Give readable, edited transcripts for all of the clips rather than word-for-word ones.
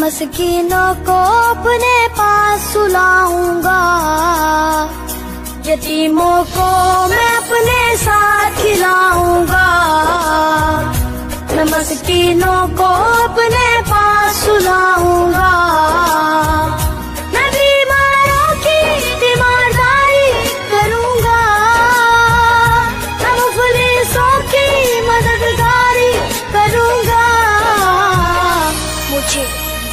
मस्कीनों को अपने पास सुलाऊंगा, यतीमों को मैं अपने साथ खिलाऊंगा। मैं मस्कीनों को अपने पास सुलाऊंगा, मैं बीमारों की तीमारदारी करूंगा, मैं मुफलिसों की मददगारी करूंगा। मुझे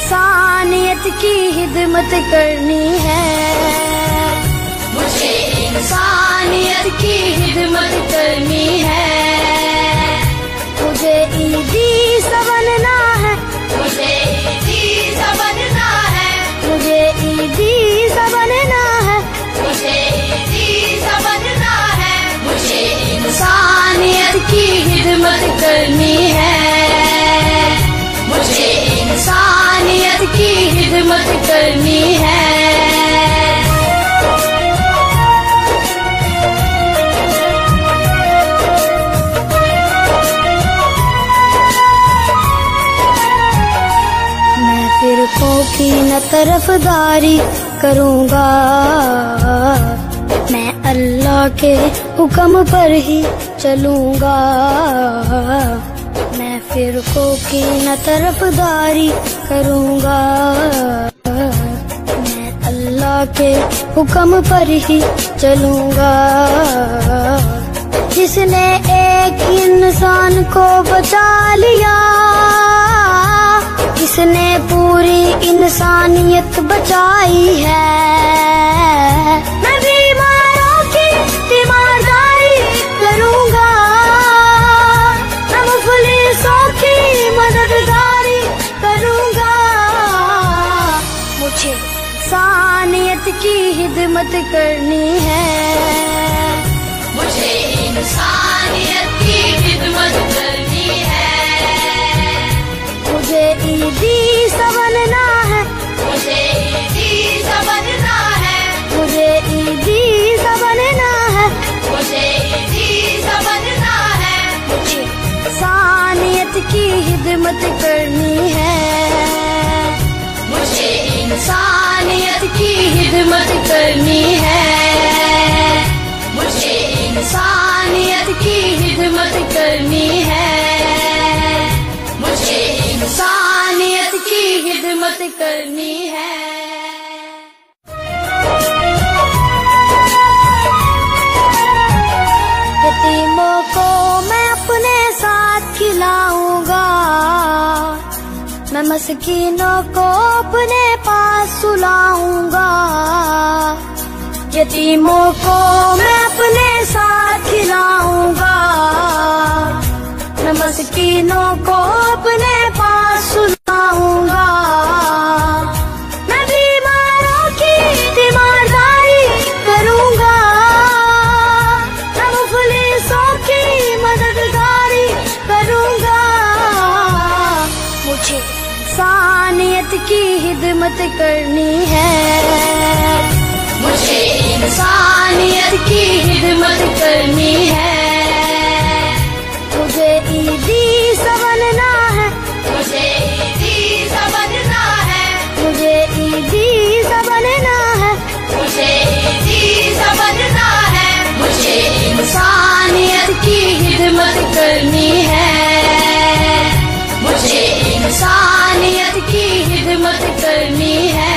इंसानियत की खिदमत करनी है, मुझे इंसानियत की खिदमत करनी है। मुझे ईदी सा बनना है, मुझे ईदी सा बनना है, मुझे ईदी सा बनना है, मुझे ईदी सा बनना है। मुझे इंसानियत की खिदमत करनी है, मुझे इंसानियत की खिदमत करनी है। मैं फिरकों की न तरफदारी करूंगा, मैं अल्लाह के हुक्म पर ही चलूंगा। मैं फिरकों की न तरफदारी करूंगा, मैं अल्लाह के हुक्म पर ही चलूंगा। जिसने एक इंसान को बचा लिया, जिसने पूरी इंसानियत बचाई है। मैं बीमारों की तीमारदारी करूंगा, मैं मुफलिसों की मददगारी करूंगा। मुझे इंसानियत की खिदमत करनी है, मुझे इंसानियत की खिदमत करनी है। मुझे ईदी सा बनना है, मुझे ईदी सा बनना है, मुझे ईदी सा बनना है, मुझे ईदी सा बनना है। मुझे इंसानियत की खिदमत करनी है, मुझे इंसानियत की खिदमत करनी है। मुझे इंसानियत की खिदमत करनी है, मुझे इंसानियत की खिदमत करनी है। यतीमों को मैं अपने साथ खिलाऊंगा, मैं मस्कीनों को अपने पास सुलाऊंगा। यतीमों को मैं अपने साथ खिलाऊंगा, मैं मस्कीनों को अपने पास सुलाऊंगा। मैं बीमारों की तीमारदारी करूंगा, मैं मुफलिसों की मददगारी करूंगा। मुझे इंसानियत की खिदमत करनी है, मुझे इंसानियत की खिदमत करनी है। मुझे ईदी सा बनना है, मुझे ईदी सा बनना है, मुझे ईदी सा बनना है, मुझे ईदी सा बनना है। मुझे इंसानियत की खिदमत करनी है, मुझे इंसानियत की खिदमत करनी है।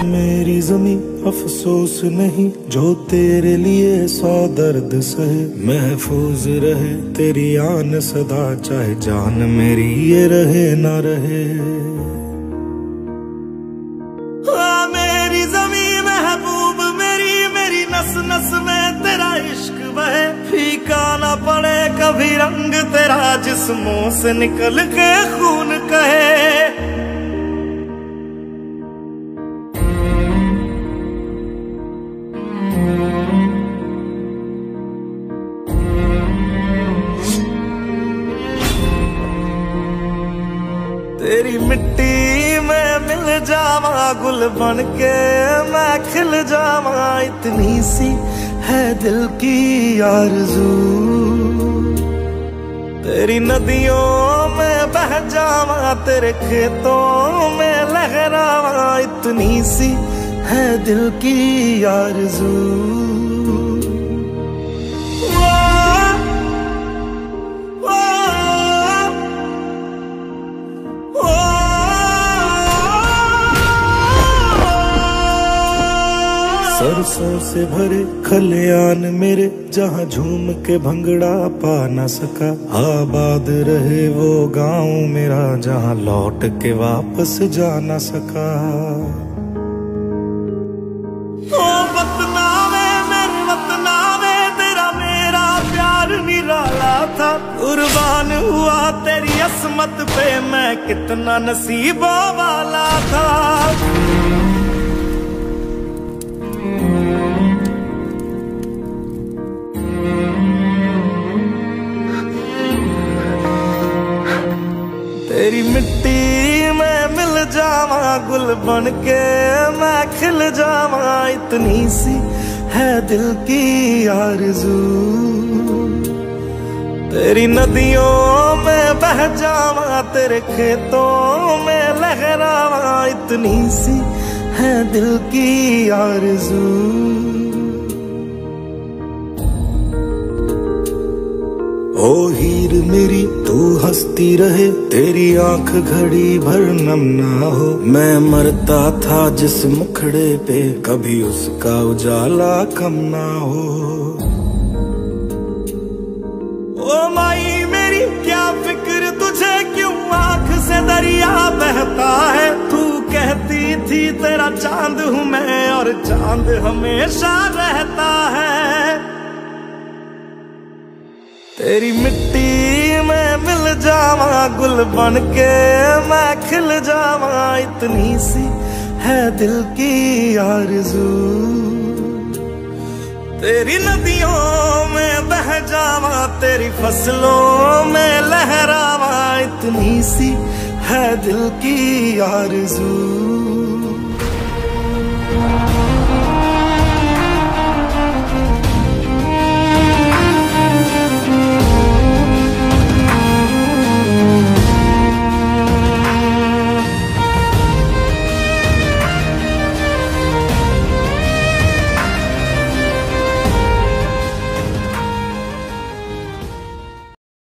मेरी ज़मीं अफसोस नहीं जो तेरे लिए 100 दर्द सहे। महफूज रहे तेरी आन सदा, चाहे जान मेरी ये रहे ना रहे। मेरी ज़मीं महबूब मेरी, मेरी नस नस में तेरा इश्क बहे। फीका ना पड़े कभी रंग तेरा, जिस्मों से निकल के खून कहे। तेरी मिट्टी में मिल जावा, गुल बन के मैं खिल जावा, इतनी सी है दिल की आरज़ू। तेरी नदियों में बह जावा, तेरे खेतों में लहरावा, इतनी सी है दिल की आरज़ू। सरसों से भरे खलियान मेरे, जहाँ झूम के भंगड़ा पा न सका। आबाद रहे वो गांव मेरा, जहाँ लौट के वापस जा न सका। ओ वतना में मेरे वतना में, तेरा मेरा प्यार निराला था। कुर्बान हुआ तेरी असमत पे, मैं कितना नसीबों वाला था। तेरी मिट्टी में मिल जावा, गुल बन के मैं खिल जावा, इतनी सी है दिल की आरज़ू। तेरी नदियों में बह जावा, तेरे खेतों में लहरावा, इतनी सी है दिल की आरज़ू। ओ हीर मेरी तू हंसती रहे, तेरी आंख घड़ी भर नम ना हो। मैं मरता था जिस मुखड़े पे, कभी उसका उजाला कम ना हो। ओ माई मेरी क्या फिक्र तुझे, क्यों आंख से दरिया बहता है। तू कहती थी तेरा चांद हूँ मैं, और चांद हमेशा रहता है। तेरी मिट्टी में मिल जावा, गुल बन के मैं खिल जावा, इतनी सी है दिल की आरज़ू। तेरी नदियों में बह जावा, तेरी फसलों में लहरावा, इतनी सी है दिल की आरज़ू।